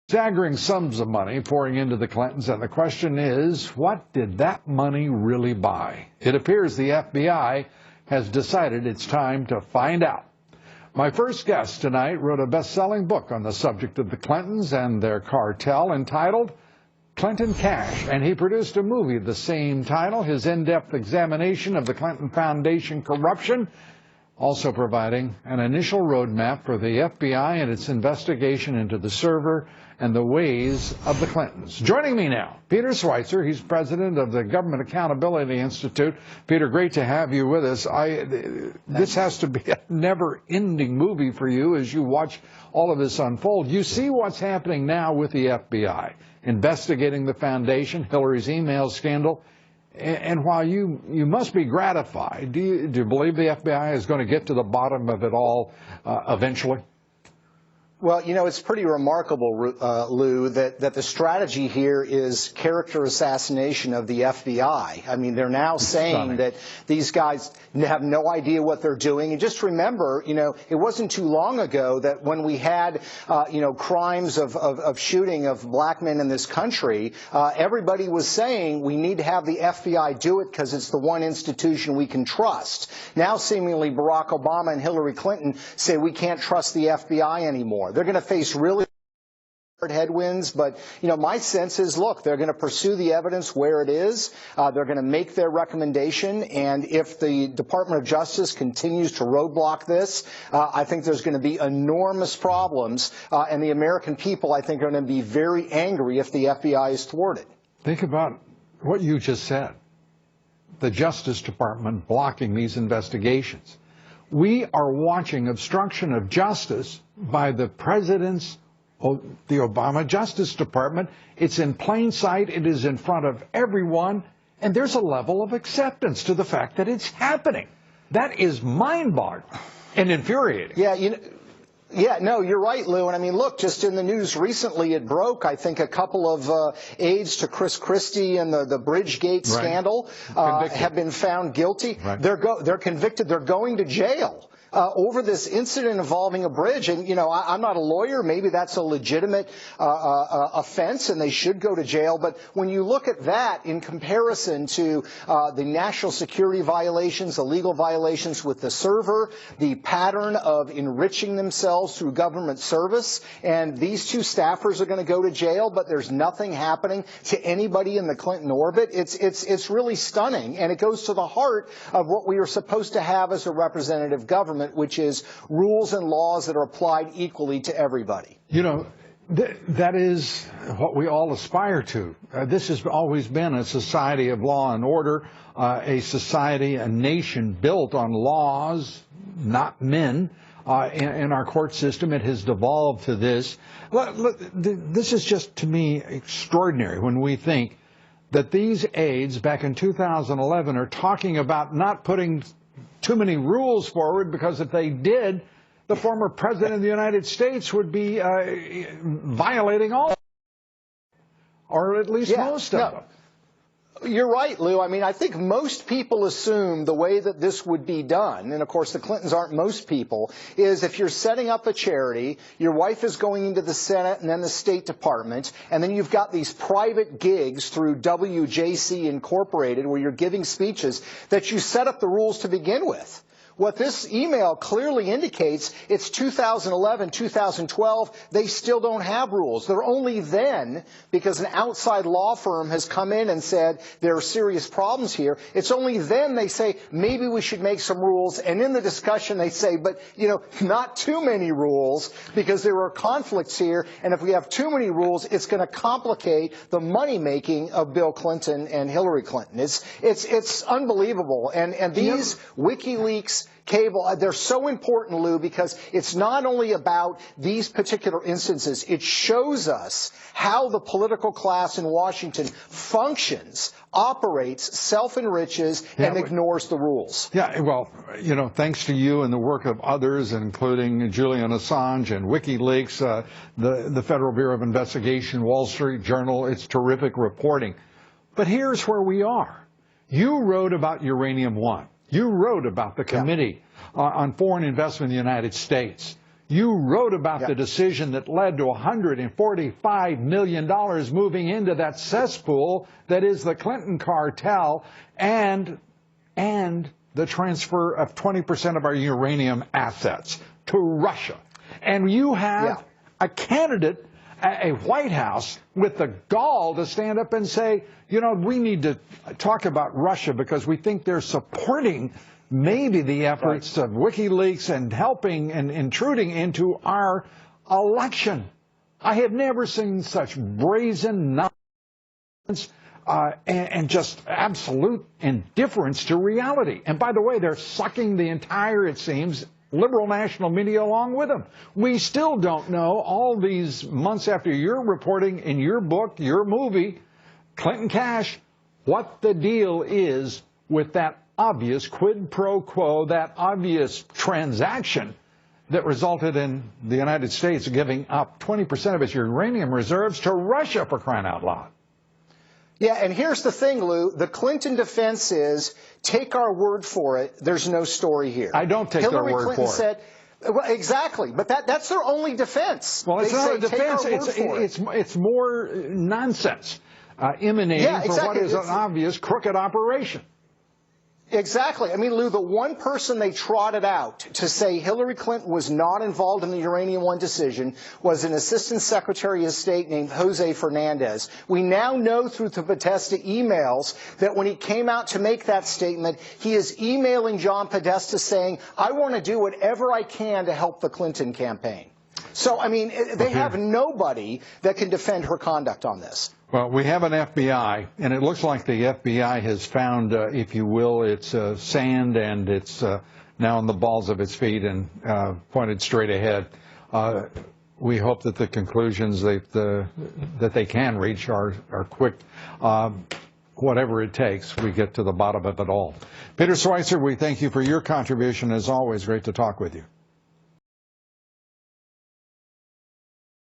Staggering sums of money pouring into the Clintons, and the question is, what did that money really buy? It appears the FBI has decided it's time to find out. My first guest tonight wrote a best-selling book on the subject of the Clintons and their cartel entitled Clinton Cash, and he produced a movie of the same title, his in-depth examination of the Clinton Foundation corruption, also providing an initial roadmap for the FBI and its investigation into the server and the ways of the Clintons. Joining me now, Peter Schweizer. He's president of the Government Accountability Institute. Peter, great to have you with us. This has to be a never-ending movie for you as you watch all of this unfold. You see what's happening now with the FBI, investigating the foundation, Hillary's email scandal. And while you must be gratified, do you believe the FBI is going to get to the bottom of it all eventually? Well, you know, it's pretty remarkable, Lou, that the strategy here is character assassination of the FBI. I mean, they're now saying that these guys have no idea what they're doing. And just remember, you know, it wasn't too long ago that when we had, crimes of shooting of black men in this country, everybody was saying we need to have the FBI do it because it's the one institution we can trust. Now, seemingly, Barack Obama and Hillary Clinton say we can't trust the FBI anymore. They're going to face really hard headwinds, but, you know, my sense is, look, they're going to pursue the evidence where it is. They're going to make their recommendation, and if the Department of Justice continues to roadblock this, I think there's going to be enormous problems, and the American people, I think, are going to be very angry if the FBI is thwarted. Think about what you just said. The Justice Department blocking these investigations. We are watching obstruction of justice by the president's, the Obama Justice Department. It's in plain sight. It is in front of everyone. And there's a level of acceptance to the fact that it's happening. That is mind-boggling and infuriating. Yeah, no, you're right, Lou. And I mean, look, just in the news recently, it broke, I think, a couple of aides to Chris Christie and the Bridgegate scandal have been found guilty. Right. They're convicted. They're going to jail over this incident involving a bridge. And, you know, I'm not a lawyer. Maybe that's a legitimate offense and they should go to jail. But when you look at that in comparison to the national security violations, the legal violations with the server, the pattern of enriching themselves through government service, and these two staffers are going to go to jail, but there's nothing happening to anybody in the Clinton orbit. It's really stunning, and it goes to the heart of what we are supposed to have as a representative government, which is rules and laws that are applied equally to everybody. You know, that is what we all aspire to. This has always been a society of law and order, a society, a nation built on laws, not men. In our court system, it has devolved to this. This is just, to me, extraordinary when we think that these aides back in 2011 are talking about not putting too many rules forward, because if they did, the former president of the United States would be violating all, or at least most of them. You're right, Lou. I mean, I think most people assume the way that this would be done, and of course the Clintons aren't most people, is if you're setting up a charity, your wife is going into the Senate and then the State Department, and then you've got these private gigs through WJC Incorporated where you're giving speeches, that you set up the rules to begin with. What this email clearly indicates, it's 2011, 2012, they still don't have rules. They're only then, because an outside law firm has come in and said there are serious problems here, it's only then they say maybe we should make some rules, and in the discussion they say, but, you know, not too many rules, because there are conflicts here, and if we have too many rules, it's going to complicate the money-making of Bill Clinton and Hillary Clinton. It's unbelievable, and these Wikileaks cable, they're so important, Lou, because it's not only about these particular instances. It shows us how the political class in Washington functions, operates, self-enriches, and ignores the rules. Yeah, well, you know, thanks to you and the work of others, including Julian Assange and Wikileaks, the Federal Bureau of Investigation, Wall Street Journal, it's terrific reporting. But here's where we are. You wrote about Uranium One. You wrote about the Committee on Foreign Investment in the United States. You wrote about the decision that led to $145 million moving into that cesspool that is the Clinton cartel and the transfer of 20% of our uranium assets to Russia. And you have a candidate, a White House, with the gall to stand up and say, you know, we need to talk about Russia because we think they're supporting maybe the efforts of WikiLeaks and helping and intruding into our election. I have never seen such brazen nonsense and just absolute indifference to reality. And by the way, they're sucking the entire, it seems, liberal national media along with them. We still don't know, all these months after your reporting in your book, your movie, Clinton Cash, what the deal is with that obvious quid pro quo, that obvious transaction that resulted in the United States giving up 20% of its uranium reserves to Russia, for crying out loud. Yeah, and here's the thing, Lou. The Clinton defense is, take our word for it, there's no story here. I don't take their word for it. Said, well, exactly, but that's their only defense. Well, it's not a defense, it's more nonsense emanating from what is an obvious crooked operation. Exactly. I mean, Lou, the one person they trotted out to say Hillary Clinton was not involved in the Uranium One decision was an Assistant Secretary of State named Jose Fernandez. We now know through the Podesta emails that when he came out to make that statement, he is emailing John Podesta saying, I want to do whatever I can to help the Clinton campaign. So, I mean, they have nobody that can defend her conduct on this. Well, we have an FBI, and it looks like the FBI has found, if you will, its sand, and it's now in the balls of its feet and pointed straight ahead. We hope that the conclusions that they can reach are quick. Whatever it takes, we get to the bottom of it all. Peter Schweizer, we thank you for your contribution. As always, great to talk with you.